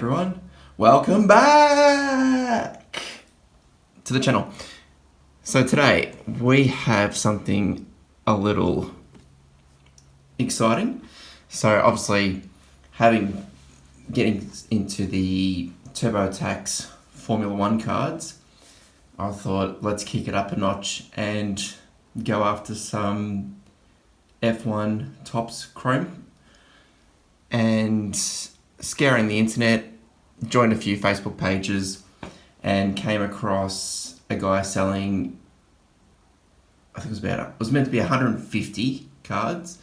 everyone, welcome back to the channel. So today we have something a little exciting. So obviously getting into the TurboTax Formula 1 cards, I thought let's kick it up a notch and go after some F1 Topps Chrome. And scouring the internet, joined a few Facebook pages and came across a guy selling, I think it was meant to be 150 cards.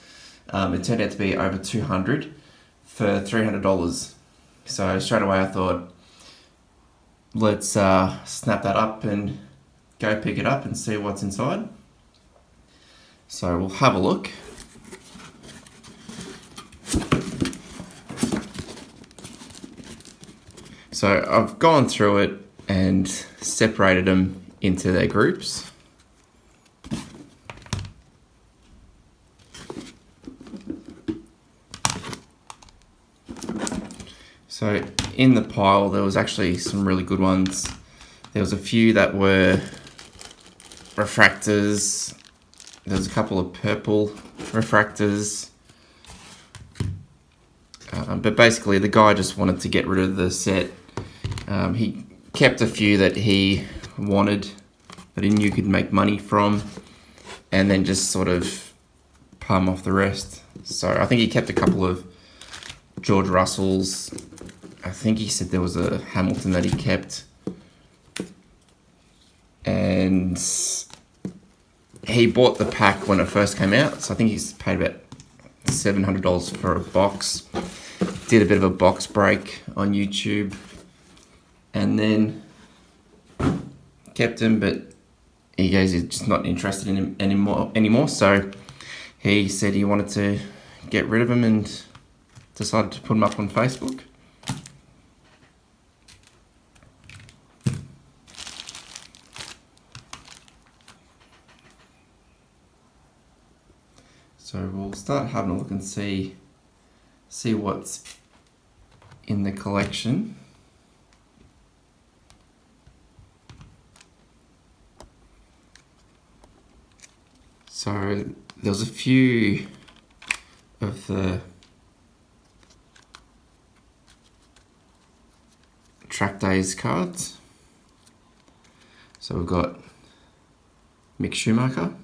It turned out to be over 200 for $300. So straight away I thought, let's snap that up and go pick it up and see what's inside. So we'll have a look. So I've gone through it and separated them into their groups. So in the pile there was actually some really good ones. There was a few that were refractors. There was a couple of purple refractors. But basically the guy just wanted to get rid of the set. He kept a few that he wanted, that he knew could make money from, and then just sort of palm off the rest. So I think he kept a couple of George Russells. I think he said there was a Hamilton that he kept. And he bought the pack when it first came out. So I think he's paid about $700 for a box. Did a bit of a box break on YouTube. And then kept him, but he goes he's just not interested in him anymore. So he said he wanted to get rid of him and decided to put him up on Facebook. So we'll start having a look and see what's in the collection. So there's a few of the track days cards. So we've got Mick Schumacher,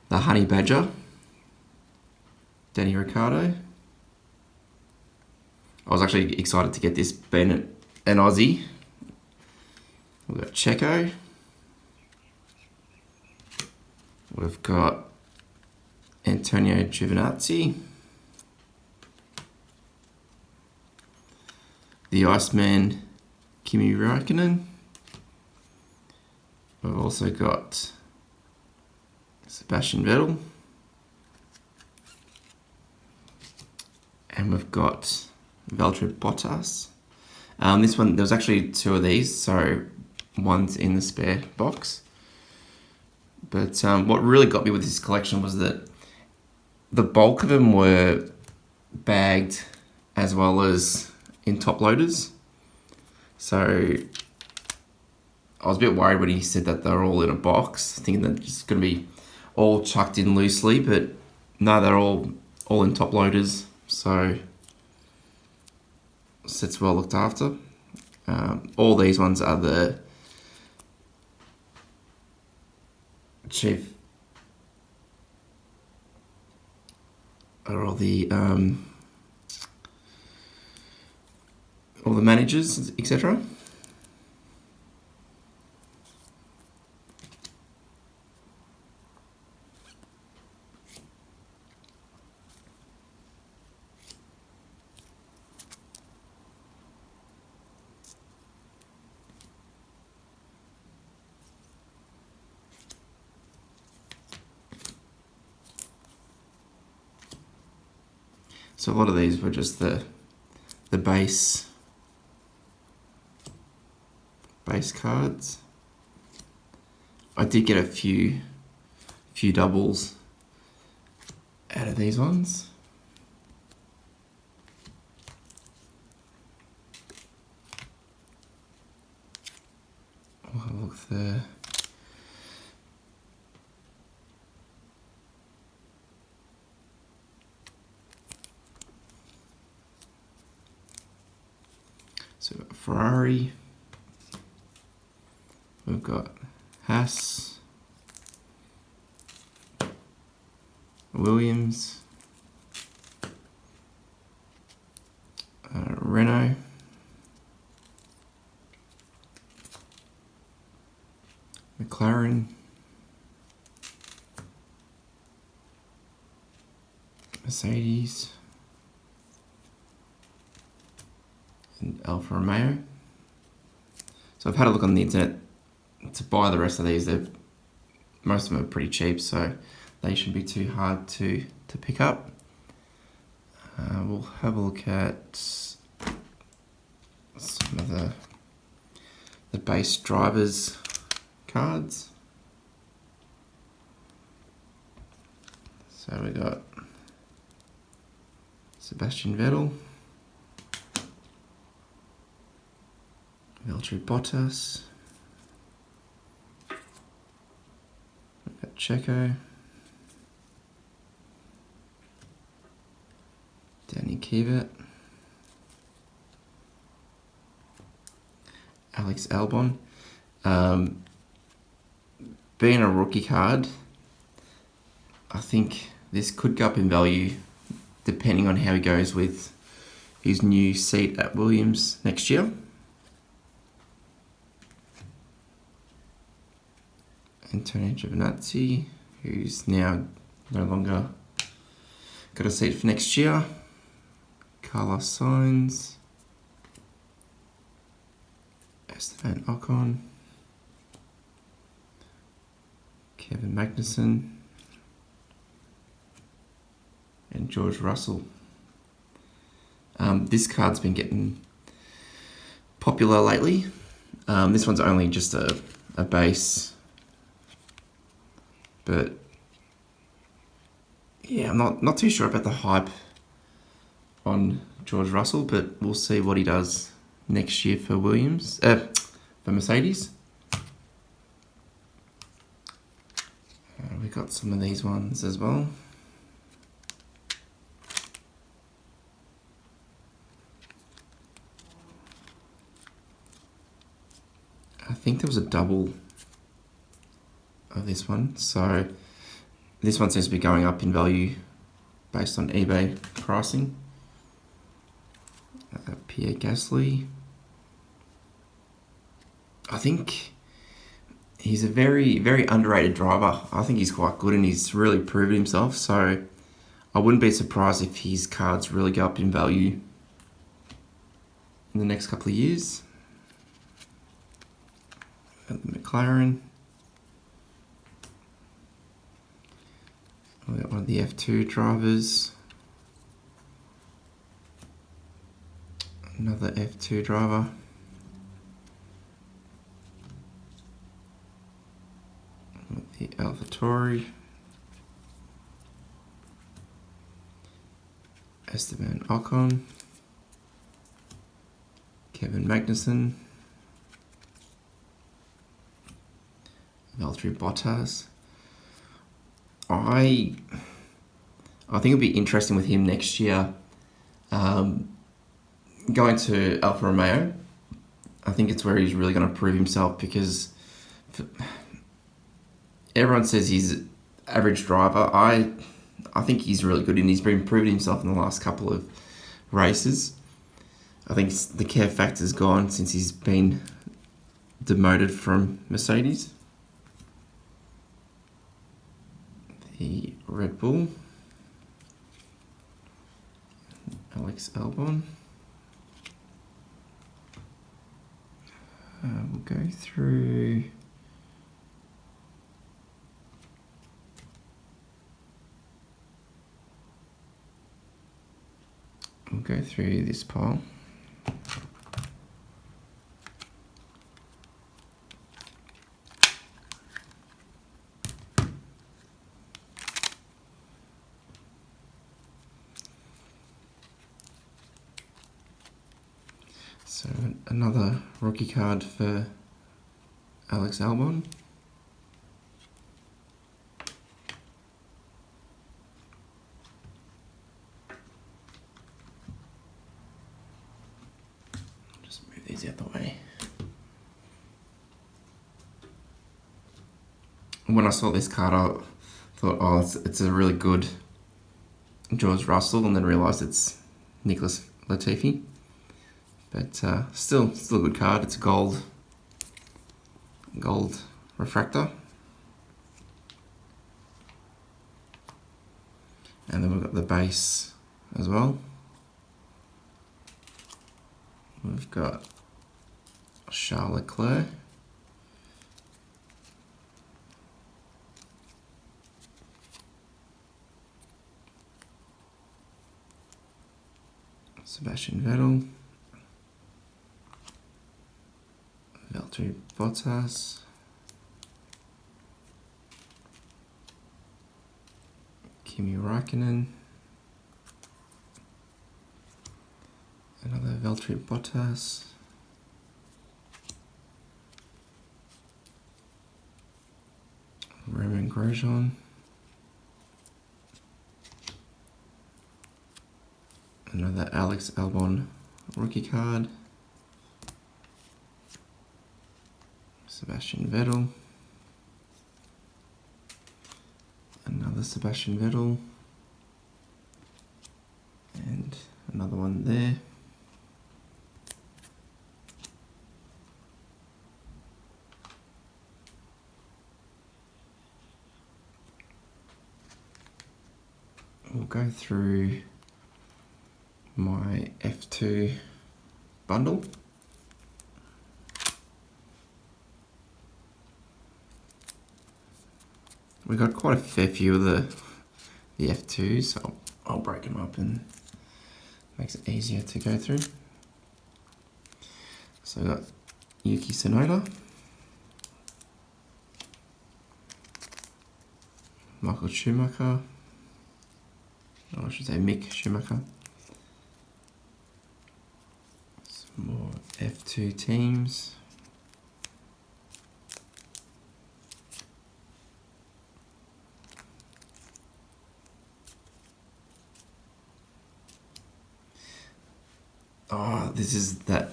the Honey Badger, Danny Ricciardo. I was actually excited to get this being an Aussie. We've got Checo. We've got Antonio Giovinazzi, the Iceman Kimi Räikkönen. We've also got Sebastian Vettel, and we've got Valtteri Bottas. This one, there was actually two of these, so one's in the spare box. But what really got me with this collection was that the bulk of them were bagged as well as in top loaders. So I was a bit worried when he said that they're all in a box, thinking that it's going to be all chucked in loosely, but no, they're all in top loaders. So set's well looked after. All these ones are the chief, or all the managers, etc. So a lot of these were just the base cards. I did get a few doubles out of these ones. look there. So we've got Ferrari, we've got Haas, Williams, Renault, McLaren, Mercedes, and Alfa Romeo. So I've had a look on the internet to buy the rest of these. Most of them are pretty cheap, so they shouldn't be too hard to pick up. We'll have a look at some of the base drivers cards. So we got Sebastian Vettel, Valtteri Bottas, we've got Checo, Danny Kivet, Alex Albon. Being a rookie card, I think this could go up in value depending on how he goes with his new seat at Williams next year. Antonio Giovinazzi, who's now no longer got a seat for next year. Carlos Sainz, Esteban Ocon, Kevin Magnussen, and George Russell. This card's been getting popular lately. This one's only just a base, but yeah, I'm not too sure about the hype on George Russell, but we'll see what he does next year for Williams, for Mercedes. We got some of these ones as well. I think there was a double of this one, so this one seems to be going up in value based on eBay pricing. Pierre Gasly. I think he's a very, very underrated driver. I think he's quite good and he's really proven himself, so I wouldn't be surprised if his cards really go up in value in the next couple of years. At the McLaren. We got one of the F2 drivers. Another F2 driver. The AlphaTauri. Esteban Ocon. Kevin Magnussen. Valtteri Bottas. I think it'll be interesting with him next year. Going to Alfa Romeo, I think it's where he's really going to prove himself, because everyone says he's an average driver. I think he's really good and he's been proving himself in the last couple of races. I think the care factor's gone since he's been demoted from Mercedes. The Red Bull, Alex Albon. We'll go through this pile. So another rookie card for Alex Albon. Just move these out the way. When I saw this card, I thought, oh, it's a really good George Russell, and then realised it's Nicholas Latifi. But still a good card. It's a gold refractor. And then we've got the base as well. We've got Charles Leclerc. Sebastian Vettel. Valtteri Bottas. Kimi Räikkönen. Another Valtteri Bottas. Roman Grosjean. Another Alex Albon rookie card. Sebastian Vettel. Another Sebastian Vettel. And another one there. We'll go through my F2 bundle. We got quite a fair few of the F2s, so I'll break them up and makes it easier to go through. So we got Yuki Tsunoda, Michael Schumacher, or I should say Mick Schumacher. Some more F2 teams. Oh, this is the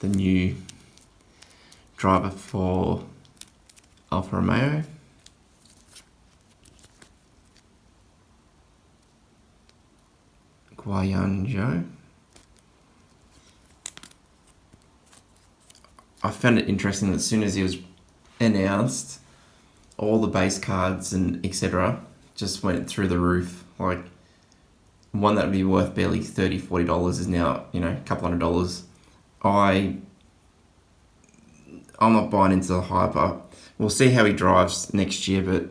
new driver for Alfa Romeo. Guayan Zhou. I found it interesting that as soon as he was announced, all the base cards and etc. just went through the roof. Like, one that would be worth barely $30, $40 is now, a couple $100. I'm not buying into the hype. We'll see how he drives next year, but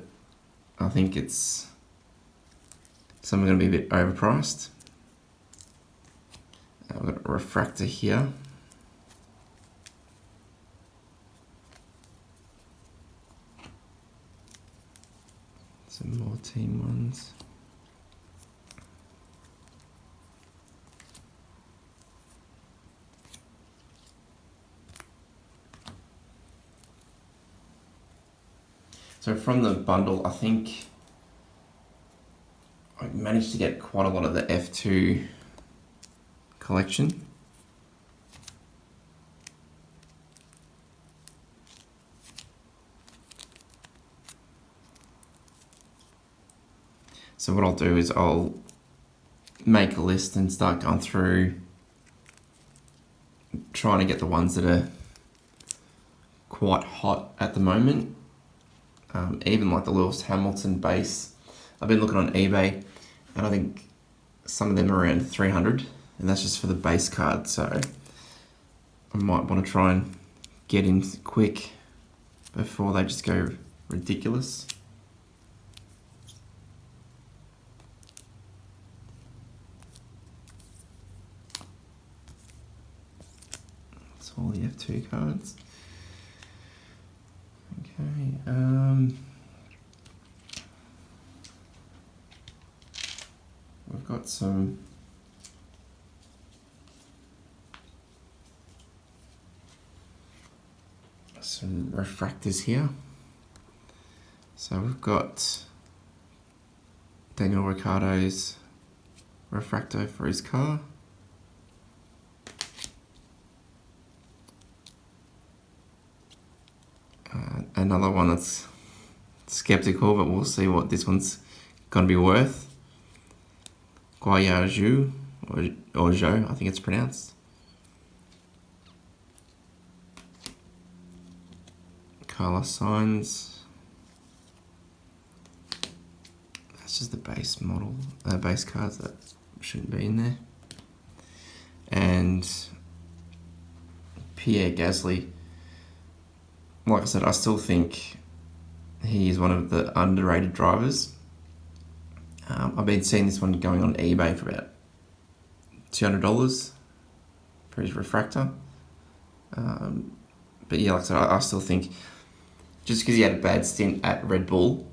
I think it's some are going to be a bit overpriced. I've got a refractor here. Some more team ones. So from the bundle, I think I managed to get quite a lot of the F2 collection. So what I'll do is I'll make a list and start going through, trying to get the ones that are quite hot at the moment. Even like the Lewis Hamilton base. I've been looking on eBay and I think some of them are around 300, and that's just for the base card, so I might want to try and get in quick before they just go ridiculous. That's all the F2 cards. Okay, we've got some some refractors here. So we've got Daniel Ricciardo's refractor for his car. Another one that's skeptical, but we'll see what this one's going to be worth. Guaya Zhu, or Zhou, I think it's pronounced. Carlos Sainz. That's just the base model, base cards that shouldn't be in there. And Pierre Gasly. Like I said, I still think he is one of the underrated drivers. I've been seeing this one going on eBay for about $200 for his refractor. But yeah, like I said, I still think just because he had a bad stint at Red Bull,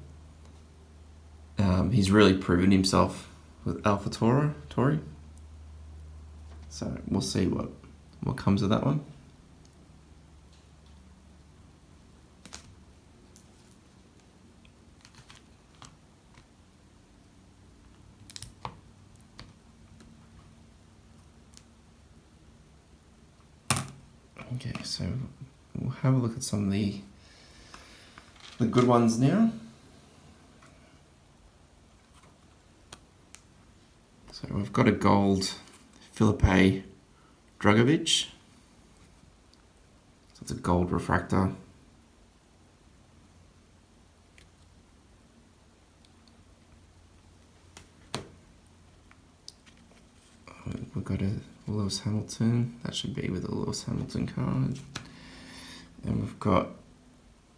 he's really proven himself with AlphaTauri. So we'll see what comes of that one. Okay, so we'll have a look at some of the good ones now. So we've got a gold Filipe Drugovich. So it's a gold refractor. We've got a Lewis Hamilton. That should be with a Lewis Hamilton card. And we've got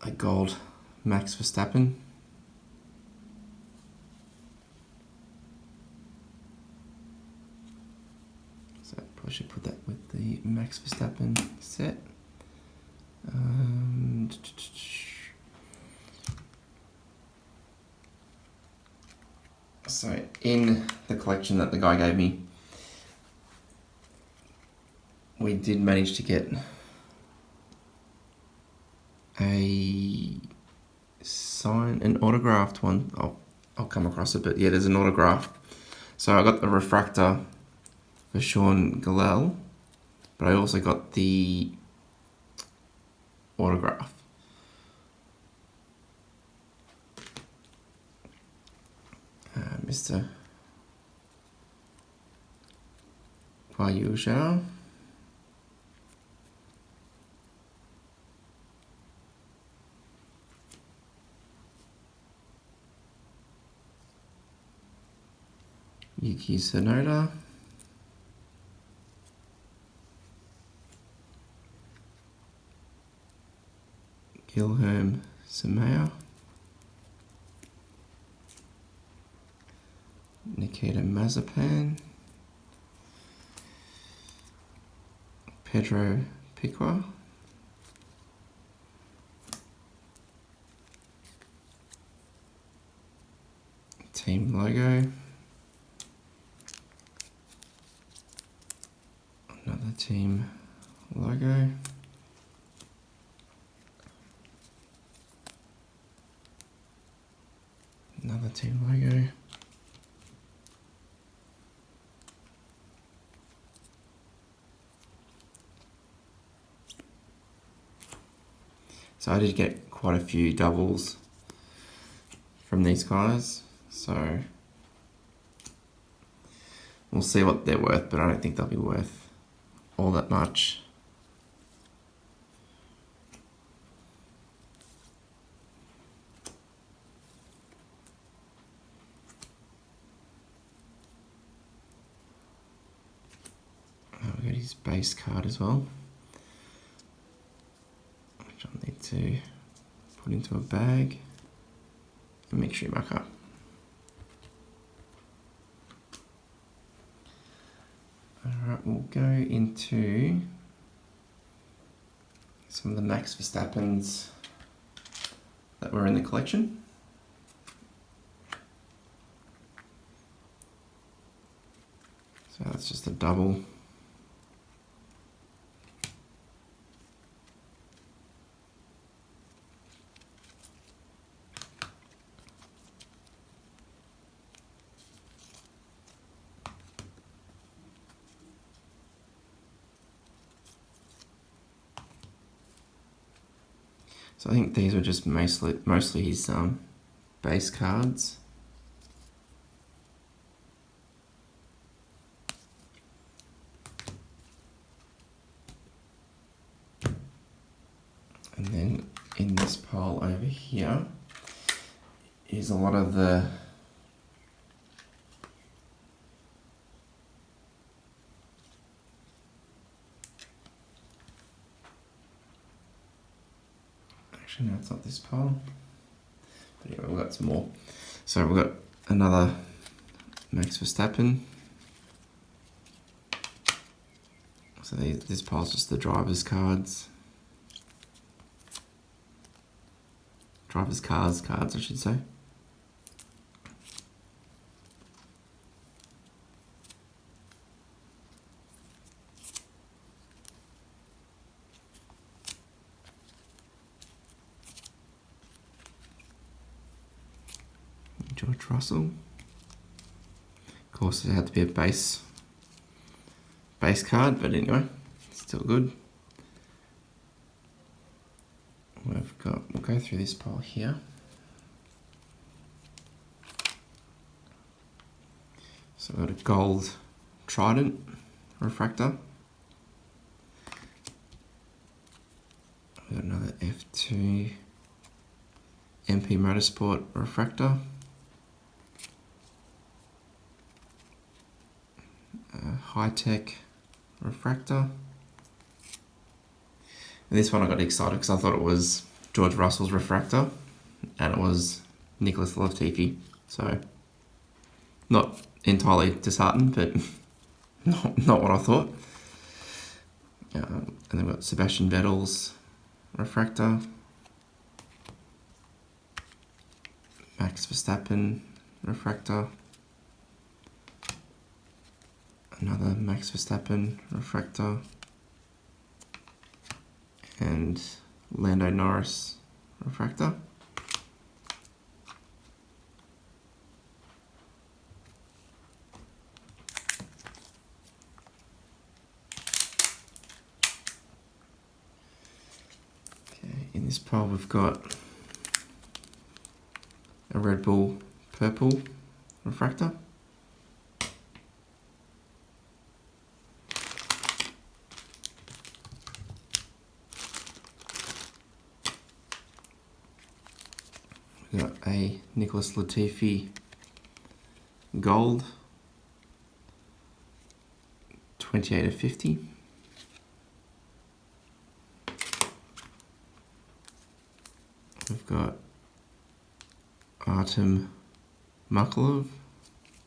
a gold Max Verstappen. So I probably should put that with the Max Verstappen set. So in the collection that the guy gave me, we did manage to get an autographed one. I'll come across it, but yeah, there's an autograph. So I got the refractor for Sean Gallel, but I also got the autograph. Mr. Guaya Zhou. Yuki Tsunoda. Guilherme Samaia. Nikita Mazepan. Pedro Piquet. Team logo. Another team logo. Another team logo. So I did get quite a few doubles from these guys, so we'll see what they're worth, but I don't think they'll be worth all that much. We got his base card as well, which I'll need to put into a bag and make sure you mark up. Alright, we'll go into some of the Max Verstappens that were in the collection. So that's just a double. So I think these were just mostly his base cards. And then in this pile over here is a lot of the actually no, it's not this pile. But yeah, we've got some more. So we've got another Max Verstappen. So this pile's just the driver's cards. Driver's cards, I should say. George Russell. Of course, it had to be a base card, but anyway, still good. We'll go through this pile here. So we've got a gold Trident refractor. We've got another F2 MP Motorsport refractor. High-tech refractor. And this one I got excited because I thought it was George Russell's refractor and it was Nicholas Latifi. So not entirely disheartened, but not what I thought. And then we've got Sebastian Vettel's refractor. Max Verstappen refractor. Another Max Verstappen refractor. And Lando Norris refractor. Okay, in this pile we've got a Red Bull purple refractor. We've got a Nicholas Latifi gold, 28 of 50. We've got Artem Makalov,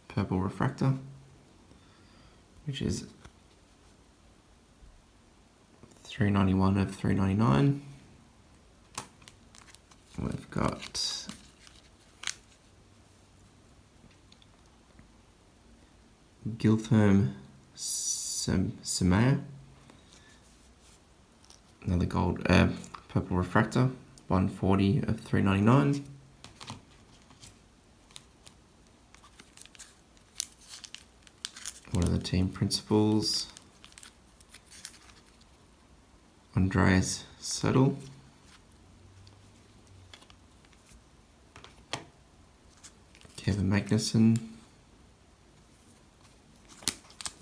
purple refractor, which is 391 of 399. We've got Giltherm Semaya, another gold purple refractor, 140 of 399. One of the team principals, Andreas Settle. Kevin Magnussen,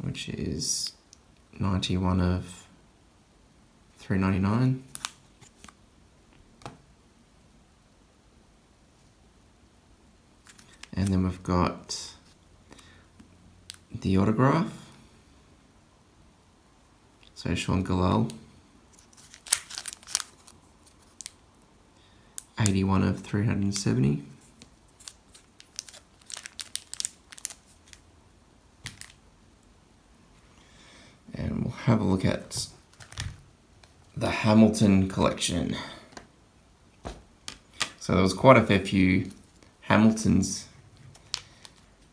which is 91 of 399. And then we've got the autograph. So Sean Galal, 81 of 370. And we'll have a look at the Hamilton collection. So there was quite a fair few Hamiltons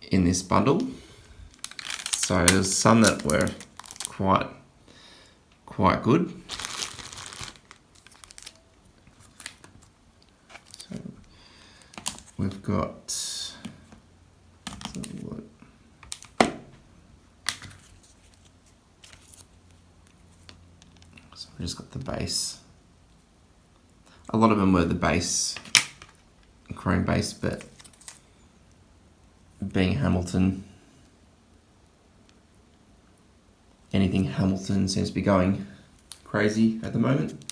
in this bundle. So there's some that were quite good. So we've got we just got the base. A lot of them were the base, chrome base, but being Hamilton, anything Hamilton seems to be going crazy at the moment.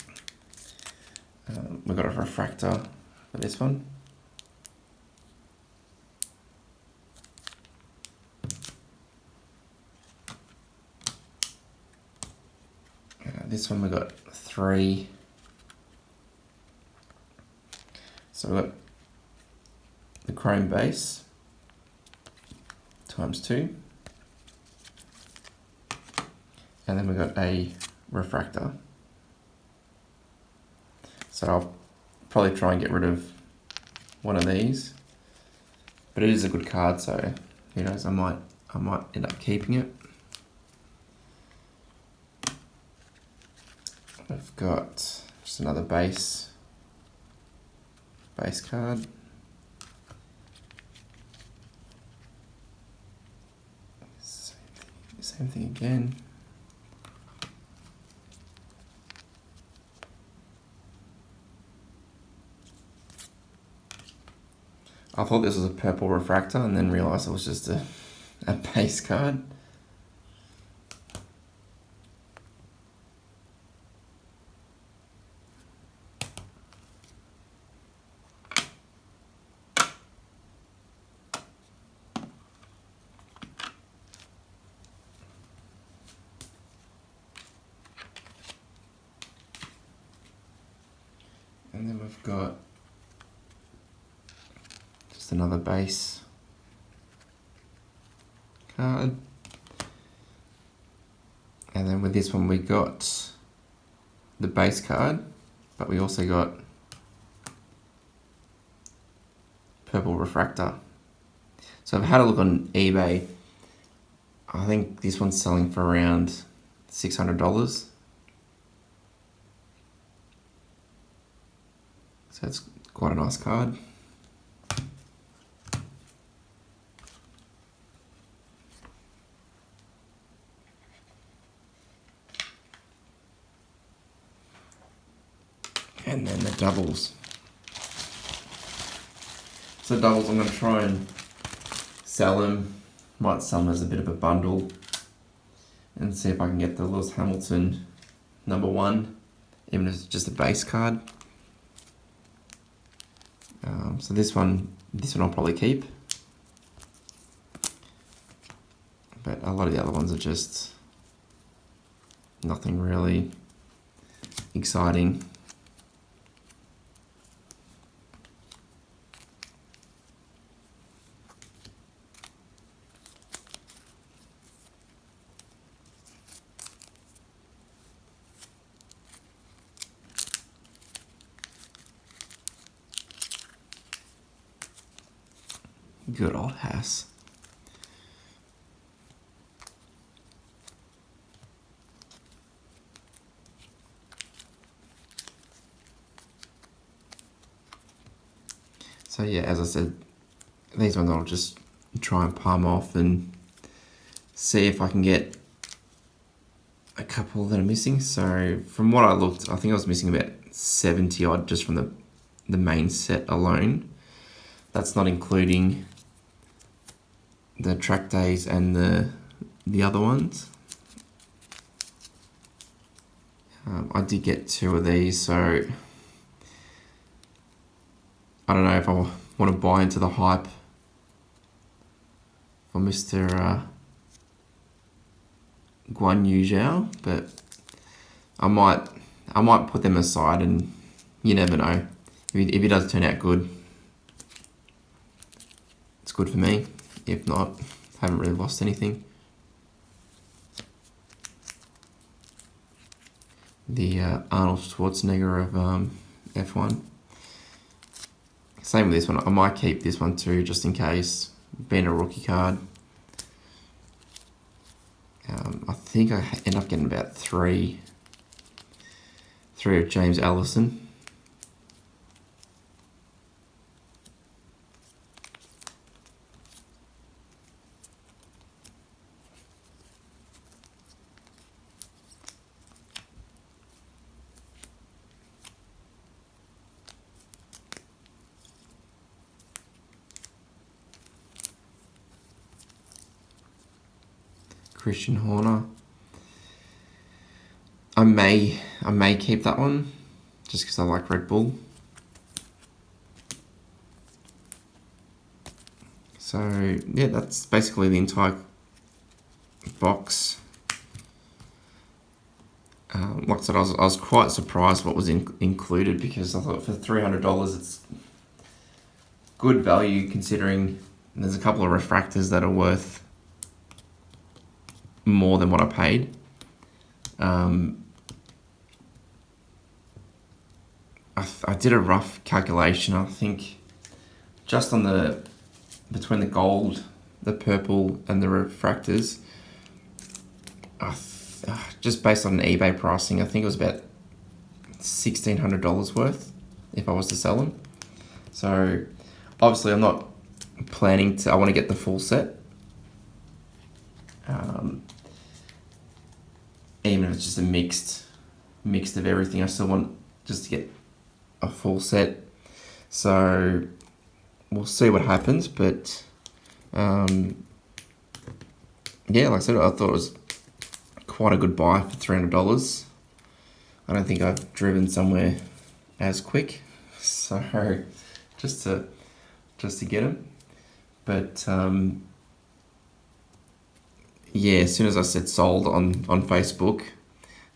We've got a refractor for this one. This one we got 3. So we've got the chrome base times 2. And then we've got a refractor. So I'll probably try and get rid of one of these. But it is a good card, so who knows, I might end up keeping it. I've got just another base card. Same thing again. I thought this was a purple refractor and then realised it was just a base card. And then we've got just another base card. And then with this one we got the base card, but we also got purple refractor. So I've had a look on eBay. I think this one's selling for around $600. So it's quite a nice card. And then the doubles. So doubles, I'm going to try and sell them. Might sell them as a bit of a bundle and see if I can get the Lewis Hamilton #1, even if it's just a base card. So this one I'll probably keep. But a lot of the other ones are just nothing really exciting. Good old Haas. So yeah, as I said, these ones I'll just try and palm off and see if I can get a couple that are missing. So from what I looked, I think I was missing about 70 odd just from the main set alone. That's not including the track days and the other ones. I did get 2 of these, so I don't know if I want to buy into the hype for Mr. Guan Yu Zhao, but I might put them aside, and you never know. If he does turn out good, it's good for me. If not, haven't really lost anything. The Arnold Schwarzenegger of F1. Same with this one. I might keep this one too, just in case. Being a rookie card. I think I end up getting about 3 of James Allison. Christian Horner. I may keep that one just because I like Red Bull. So yeah, that's basically the entire box. Like I said, I was quite surprised what was included, because I thought for $300 it's good value, considering there's a couple of refractors that are worth more than what I paid. I did a rough calculation. I think just on between the gold, the purple, and the refractors, just based on eBay pricing, I think it was about $1,600 worth if I was to sell them. So obviously I'm not planning to, I want to get the full set. Even if it's just a mixed of everything, I still want just to get a full set. So we'll see what happens, but yeah, like I said, I thought it was quite a good buy for $300. I don't think I've driven somewhere as quick, so just to get them. But yeah, as soon as I said sold on Facebook,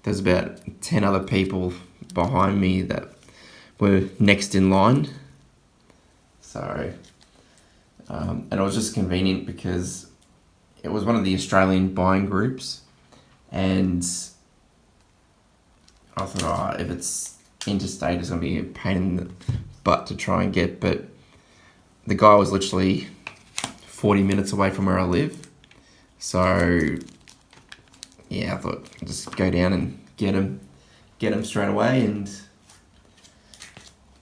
there's about 10 other people behind me that were next in line. So, and it was just convenient because it was one of the Australian buying groups, and I thought, if it's interstate, it's going to be a pain in the butt to try and get, but the guy was literally 40 minutes away from where I live. So yeah, I thought I'd just go down and get them straight away and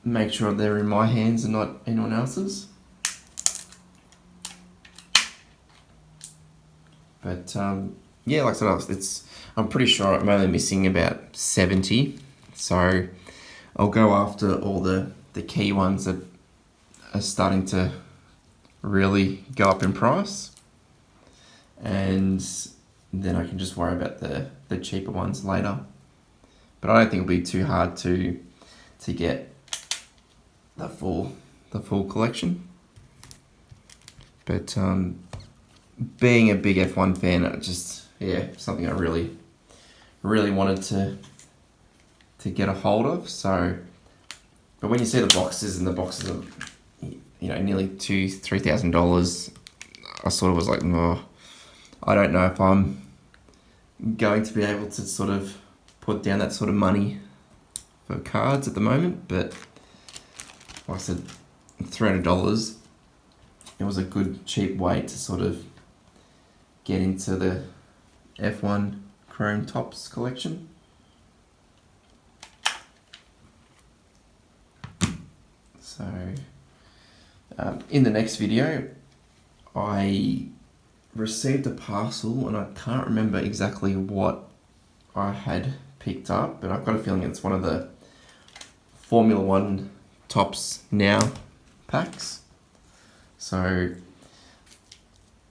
make sure they're in my hands and not anyone else's. But yeah, like I said, I'm pretty sure I'm only missing about 70. So I'll go after all the key ones that are starting to really go up in price, and then I can just worry about the cheaper ones later. But I don't think it'll be too hard to get the full collection. But being a big F1 fan, it just, yeah, something I really wanted to get a hold of. So, but when you see the boxes, and the boxes are, nearly $2,000-$3,000, I sort of was like, oh, I don't know if I'm going to be able to sort of put down that sort of money for cards at the moment. But like I said, $300, it was a good cheap way to sort of get into the F1 Chrome Tops collection. So in the next video, I received a parcel, and I can't remember exactly what I had picked up, but I've got a feeling it's one of the Formula 1 Tops Now packs. So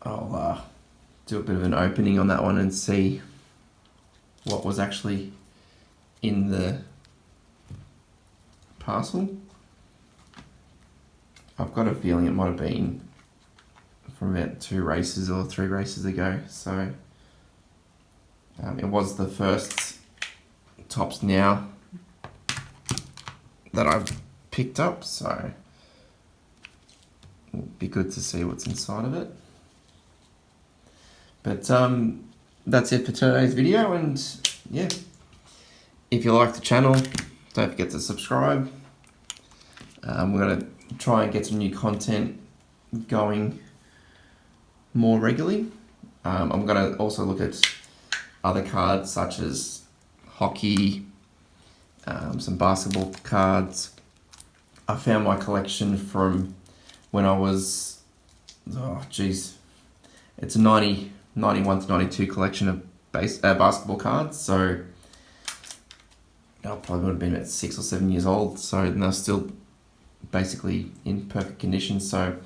I'll do a bit of an opening on that one and see what was actually in the parcel. I've got a feeling it might have been from about 2 races or 3 races ago. So it was the first Tops Now that I've picked up, so it'll be good to see what's inside of it. But that's it for today's video, and yeah, if you like the channel, don't forget to subscribe. We're going to try and get some new content going more regularly. I'm going to also look at other cards such as hockey, some basketball cards. I found my collection from when I was, it's a 91 to 92 collection of basketball cards. So I probably would have been about 6 or 7 years old. So they're still basically in perfect condition. So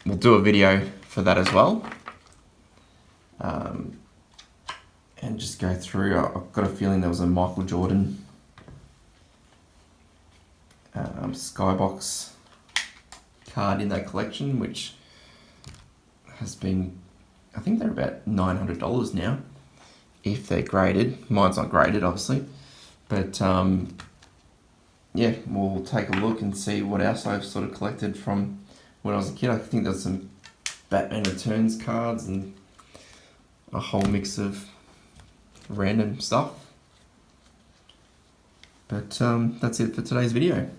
we'll do a video for that as well. and just go through. I've got a feeling there was a Michael Jordan Skybox card in that collection, which has been, I think they're about $900 now, if they're graded. Mine's not graded, obviously, but yeah, we'll take a look and see what else I've sort of collected from when I was a kid. I think there's some Batman Returns cards and a whole mix of random stuff. But that's it for today's video.